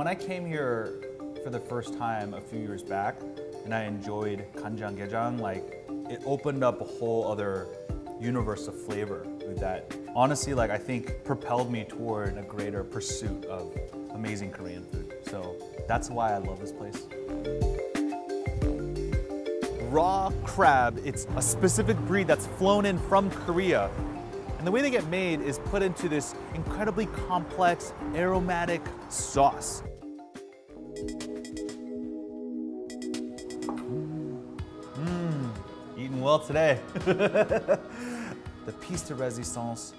when I came here for the first time a few years back, and I enjoyed 간장게장, like it opened up a whole other universe of flavor that honestly, like I think propelled me toward a greater pursuit of amazing Korean food. So that's why I love this place. Raw crab, it's a specific breed that's flown in from Korea. And the way they get made is put into this incredibly complex, aromatic sauce. Eating well today. The piece de resistance,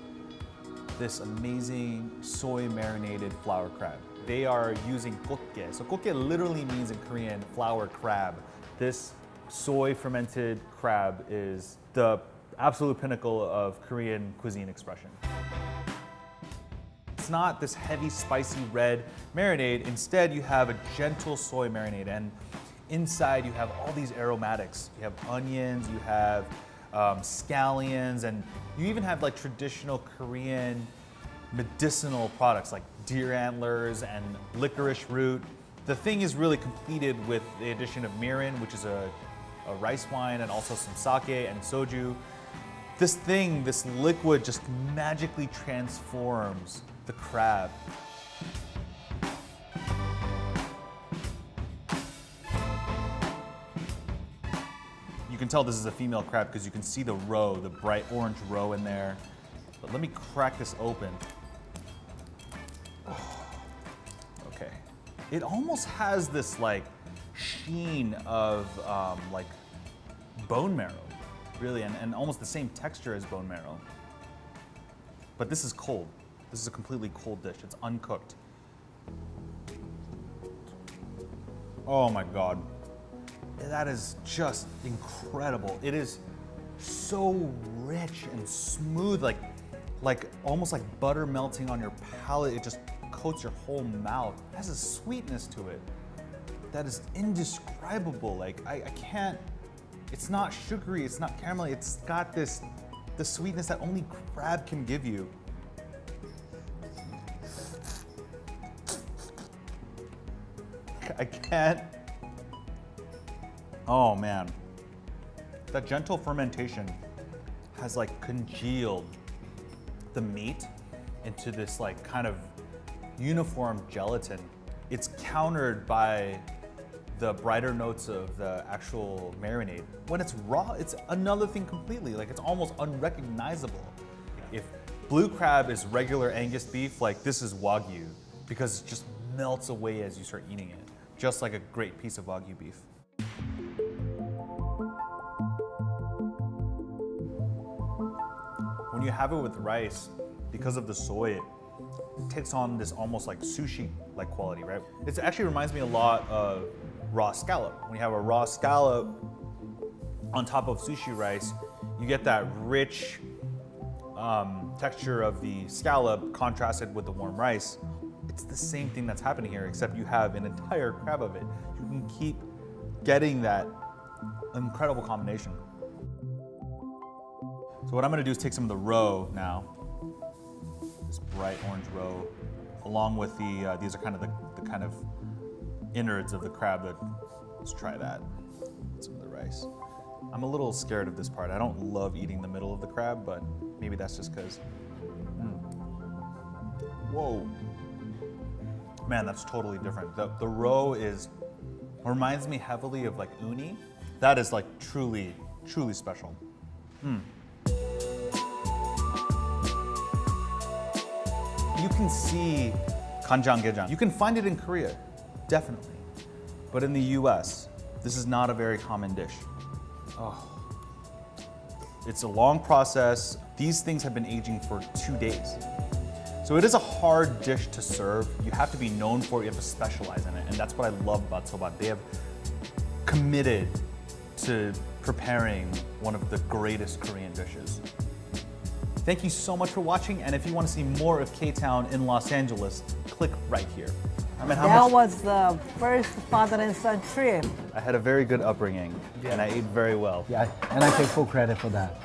this amazing soy marinated flour crab. They are using gokgae. So gokgae literally means in Korean flour crab. This soy fermented crab is the absolute pinnacle of Korean cuisine expression. It's not this heavy, spicy red marinade. Instead, you have a gentle soy marinade, and inside you have all these aromatics. You have onions, you have scallions, and you even have like traditional Korean medicinal products like deer antlers and licorice root. The thing is really completed with the addition of mirin, which is a rice wine, and also some sake and soju. This thing, this liquid, just magically transforms the crab. You can tell this is a female crab because you can see the roe, the bright orange roe in there. But let me crack this open. Oh, okay. It almost has this like sheen of like bone marrow, really, and almost the same texture as bone marrow. But this is cold. This is a completely cold dish. It's uncooked. Oh my God. That is just incredible. It is so rich and smooth, like almost like butter melting on your palate. It just coats your whole mouth. It has a sweetness to it that is indescribable. Like I can't, it's not sugary, it's not caramelly, it's got the sweetness that only crab can give you. I can't. Oh man. That gentle fermentation has like congealed the meat into this like kind of uniform gelatin. It's countered by the brighter notes of the actual marinade. When it's raw, it's another thing completely. Like it's almost unrecognizable. If blue crab is regular Angus beef, like this is Wagyu, because it just melts away as you start eating it, just like a great piece of Wagyu beef. When you have it with rice, because of the soy, it takes on this almost like sushi-like quality, right? It actually reminds me a lot of raw scallop. When you have a raw scallop on top of sushi rice, you get that rich texture of the scallop contrasted with the warm rice. It's the same thing that's happening here, except you have an entire crab of it. You can keep getting that incredible combination. So what I'm gonna do is take some of the roe now, this bright orange roe, along with the, these are kind of the kind of innards of the crab. Let's try that. Some of the rice. I'm a little scared of this part. I don't love eating the middle of the crab, but maybe that's just because. Whoa. Man, that's totally different. The roe reminds me heavily of like uni. That is like truly, truly special. You can see 간장게장. You can find it in Korea, definitely. But in the US, this is not a very common dish. Oh. It's a long process. These things have been aging for 2 days. So it is a hard dish to serve. You have to be known for it, you have to specialize in it. And that's what I love about Soba. They have committed to preparing one of the greatest Korean dishes. Thank you so much for watching, and if you want to see more of K-Town in Los Angeles, click right here. That was the first father and son trip. I had a very good upbringing, and I ate very well. Yeah, and I take full credit for that.